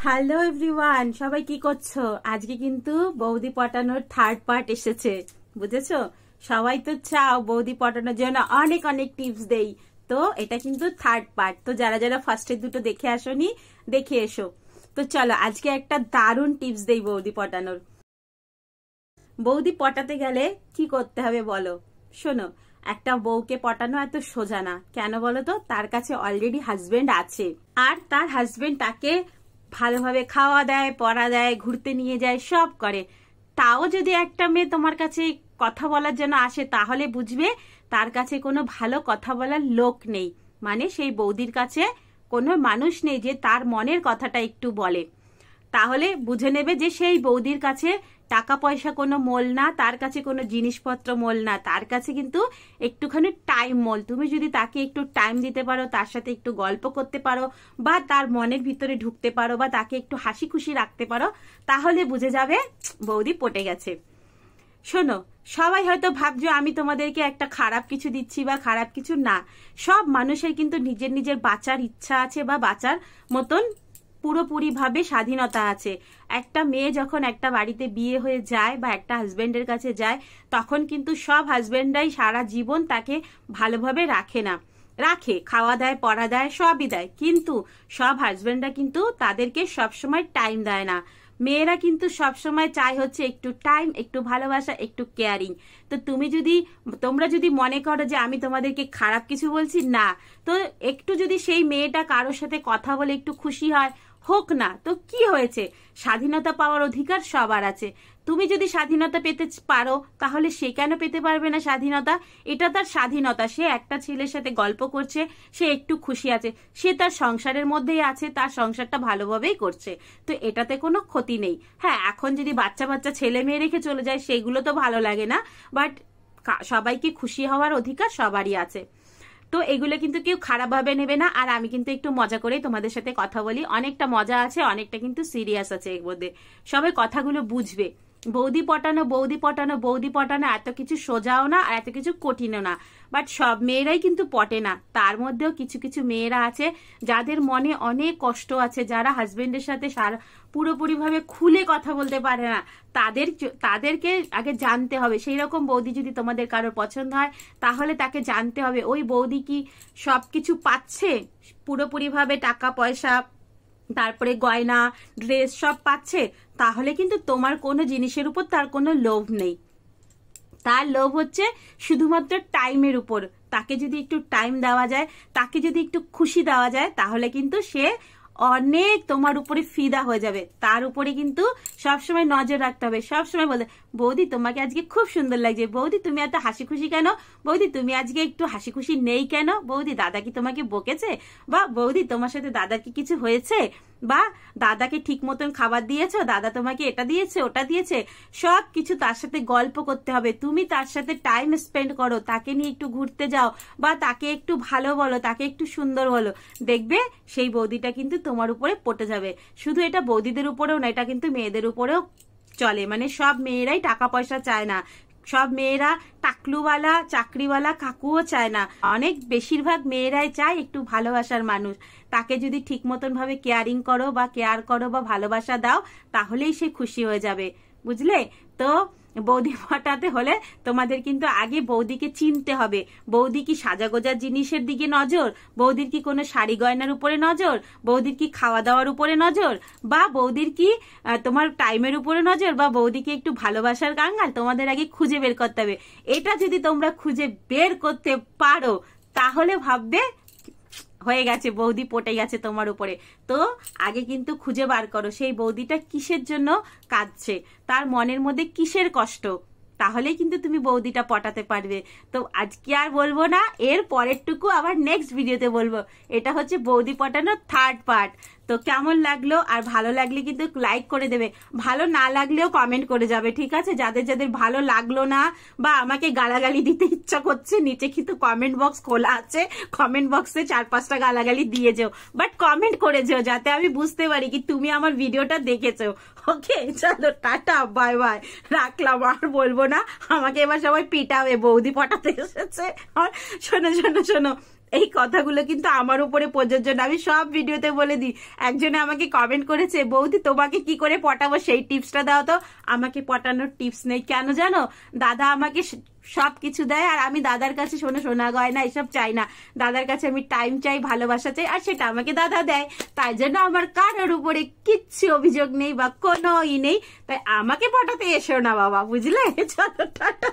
Hello everyone, সবাই কি করছো? আজকে কিন্তু বৌদি পটানোর থার্ড পার্ট এসেছে, বুঝেছো? সবাই তো চাও বৌদি পটানোর জন্য অনেক অনেক টিপস দেই, তো এটা কিন্তু থার্ড পার্ট। তো যারা যারা ফার্স্টের দুটো দেখে আসোনি, দেখে এসো। তো চলো আজকে একটা দারুণ টিপস দেই বৌদি পটানোর। বৌদি পটাতে গেলে কি করতে হবে বলো? শোনো, একটা বউকে পটানো এত সোজা না। কেন বলো তো? তার কাছে অলরেডি হাজবেন্ড আছে, আর তার হাজবেন্ড তাকে ভালোভাবে খাওয়া দেয়, পড়া দেয়, ঘুরতে নিয়ে যায়, সব করে। তাও যদি একটা মেয়ে তোমার কাছে কথা বলার জন্য আসে, তাহলে বুঝবে তার কাছে কোনো ভালো কথা বলার লোক নেই। মানে সেই বৌদির কাছে কোনো মানুষ নেই যে তার মনের কথাটা একটু বলে। তাহলে বুঝে নেবে যে সেই বৌদির কাছে টাকা পয়সা কোনো মোল না, তার কাছে কোনো জিনিসপত্র মোল না, তার কাছে কিন্তু একটুখানি টাইম মোল। তুমি যদি তাকে একটু টাইম দিতে পারো, তার সাথে একটু গল্প করতে পারো, বা তার মনের ভিতরে ঢুকতে পারো, বা তাকে একটু হাসি খুশি রাখতে পারো, তাহলে বুঝে যাবে বৌদি পটে গেছে। শোনো, সবাই হয়তো ভাবছো আমি তোমাদেরকে একটা খারাপ কিছু দিচ্ছি বা খারাপ কিছু না। সব মানুষের কিন্তু নিজের নিজের বাঁচার ইচ্ছা আছে বা বাঁচার মতন পুরোপুরি ভাবে স্বাধীনতা আছে। একটা মেয়ে যখন একটা বাড়িতে বিয়ে হয়ে যায় বা একটা হাজবেন্ডের কাছে যায়, তখন কিন্তু সব হাজবেন্ডরাই সারা জীবন তাকে ভালোভাবে রাখে না। রাখে, খাওয়া দেয়, পড়া দেয়, সবই দেয়, কিন্তু সব হাজবেন্ডরা কিন্তু তাদেরকে সবসময় টাইম দেয় না। মেয়েরা কিন্তু সবসময় চায় হচ্ছে একটু টাইম, একটু ভালোবাসা, একটু কেয়ারিং। তো তোমরা যদি মনে করো যে আমি তোমাদেরকে খারাপ কিছু বলছি, না, তো একটু যদি সেই মেয়েটা কারোর সাথে কথা বলে একটু খুশি হয়, হোক না, তো কি হয়েছে? স্বাধীনতা পাওয়ার অধিকার সবার আছে। তুমি যদি স্বাধীনতা পেতে পারো, তাহলে সে কেন পেতে পারবে না স্বাধীনতা? এটা তার স্বাধীনতা। সে একটা ছেলের সাথে গল্প করছে, সে একটু খুশি আছে, সে তার সংসারের মধ্যেই আছে, তার সংসারটা ভালোভাবেই করছে, তো এটাতে কোনো ক্ষতি নেই। হ্যাঁ, এখন যদি বাচ্চা বাচ্চা ছেলে মেয়ে রেখে চলে যায়, সেগুলো তো ভালো লাগে না, বাট সবাইকে খুশি হওয়ার অধিকার সবারই আছে। তো এগুলো কিন্তু কেউ খারাপভাবে নেবে না। আর আমি কিন্তু একটু মজা করে তোমাদের সাথে কথা বলি, অনেকটা মজা আছে, অনেকটা কিন্তু সিরিয়াস আছে এর মধ্যে। সবাই কথাগুলো বুঝবে। বৌদি পটানো, বৌদি পটানো, বৌদি পটানো এত কিছু সোজাও না, আর এত কিছু কঠিনও না। বাট সব মেয়েরাই কিন্তু পটে না। তার মধ্যেও কিছু কিছু মেয়েরা আছে যাদের মনে অনেক কষ্ট আছে, যারা হাজবেন্ডের সাথে পুরোপুরি ভাবে খুলে কথা বলতে পারে না। তাদেরকে আগে জানতে হবে। সেই রকম বৌদি যদি তোমাদের কারোর পছন্দ হয়, তাহলে তাকে জানতে হবে ওই বৌদি কি সবকিছু পাচ্ছে পুরোপুরি ভাবে, টাকা পয়সা, তারপরে গয়না, ড্রেস সব পাচ্ছে। তাহলে কিন্তু তোমার কোনো জিনিসের উপর তার কোনো লোভ নেই। তার লোভ হচ্ছে শুধুমাত্র টাইমের উপর। তাকে যদি একটু টাইম দেওয়া যায়, তাকে যদি একটু খুশি দেওয়া যায়, তাহলে কিন্তু সে অনেক তোমার উপরে ফিদা হয়ে যাবে। তার উপরে কিন্তু সবসময় নজর রাখতে হবে। সবসময় বলতে, বৌদি তোমাকে আজকে খুব সুন্দর লাগছে, বৌদি তুমি এত হাসি খুশি কেন, বৌদি তুমি আজকে একটু হাসি খুশি নেই কেন, বৌদি দাদা কি তোমাকে বকেছে, বা বৌদি তোমার সাথে দাদার কি কিছু হয়েছে, বা দাদাকে ঠিক মতন খাবার দিয়েছো, দাদা তোমাকে এটা দিয়েছে, ওটা দিয়েছে। সব কিছু তার সাথে গল্প করতে হবে। তুমি তার সাথে টাইম স্পেন্ড করো, তাকে নিয়ে একটু ঘুরতে যাও, বা তাকে একটু ভালো বলো, তাকে একটু সুন্দর বলো। দেখবে সেই বৌদিটা কিন্তু তোমার উপরে পটে যাবে। শুধু এটা বৌদিদের উপরেও না, এটা কিন্তু মেয়েদের উপরেও চলে। মানে সব মেয়েরাই টাকা পয়সা চায় না, সব মেয়েরা টাকলুওয়ালা চাকরিওয়ালা কাকুও চায় না। অনেক বেশিরভাগ মেয়েরাই চায় একটু ভালোবাসার মানুষ। তাকে যদি ঠিক মতন ভাবে কেয়ারিং করো বা কেয়ার করো বা ভালোবাসা দাও, তাহলেই সে খুশি হয়ে যাবে, বুঝলে? তো বৌদি পটাতে হলে তোমাদের কিন্তু আগে বৌদিকে চিনতে হবে। বৌদি কি সাজাগোজার জিনিসের দিকে নজর, বৌদির কি কোনো শাড়ি গয়নার উপরে নজর, বৌদির কি খাওয়া দাওয়ার উপরে নজর, বা বৌদির কি তোমার টাইমের উপরে নজর, বা বৌদিকে একটু ভালোবাসার কাঙ্গাল, তোমাদের আগে খুঁজে বের করতে হবে। এটা যদি তোমরা খুঁজে বের করতে পারো, তাহলে ভাববে হয়ে গেছে, বৌদি পটে গেছে তোমার উপরে। তো আগে কিন্তু খুঁজে বার করো সেই বৌদিটা কিসের জন্য কাঁদছে, তার মনের মধ্যে কিসের কষ্ট, তাহলেই কিন্তু তুমি বৌদিটা পটাতে পারবে। তো আজকে আর বলবো না, এর পরেরটুকু আবার নেক্সট ভিডিওতে বলবো। এটা হচ্ছে বৌদি পটানোর থার্ড পার্ট। তো কেমন লাগলো? আর ভালো লাগলে কিন্তু লাইক করে দেবে, ভালো না লাগলেও কমেন্ট করে যাবে, ঠিক আছে? যাদের যাদের ভালো লাগলো না বা আমাকে গালাগালি দিতে ইচ্ছা করছে, নিচে কিন্তু কমেন্ট বক্স খোলা আছে, কমেন্ট বক্সে 4-5টা গালাগালি দিয়ে যেও, বাট কমেন্ট করে যেও, যাতে আমি বুঝতে পারি কি তুমি আমার ভিডিওটা দেখেছো। ওকে, চলো টাটা, বাই বাই, রাখলাম, আর বলবো না। আমাকে এবার সবাই পিটাবে, বৌদি পটাতে এসেছে। আর শোনো শোনো শোনো, এই কথাগুলো কিন্তু আমার উপরে প্রযোজ্য না, আমি সব ভিডিওতে বলে দিই। একজনে আমাকে কমেন্ট করেছে, বৌদি তোমাকে কি করে পটাবো সেই টিপসটা দাও তো। আমাকে পটানোর টিপস নেই, কেন জানো? দাদা আমাকে সব কিছু দেয়, আর আমি দাদার কাছে সোনা গয়না এসব চাই না। দাদার কাছে আমি টাইম চাই, ভালোবাসা চাই, আর সেটা আমাকে দাদা দেয়। তাই জন্য আমার কারোর উপরে কিচ্ছু অভিযোগ নেই বা কোনো নেই। তাই আমাকে পটাতে এসো না বাবা, বুঝলে? চলো টাটা।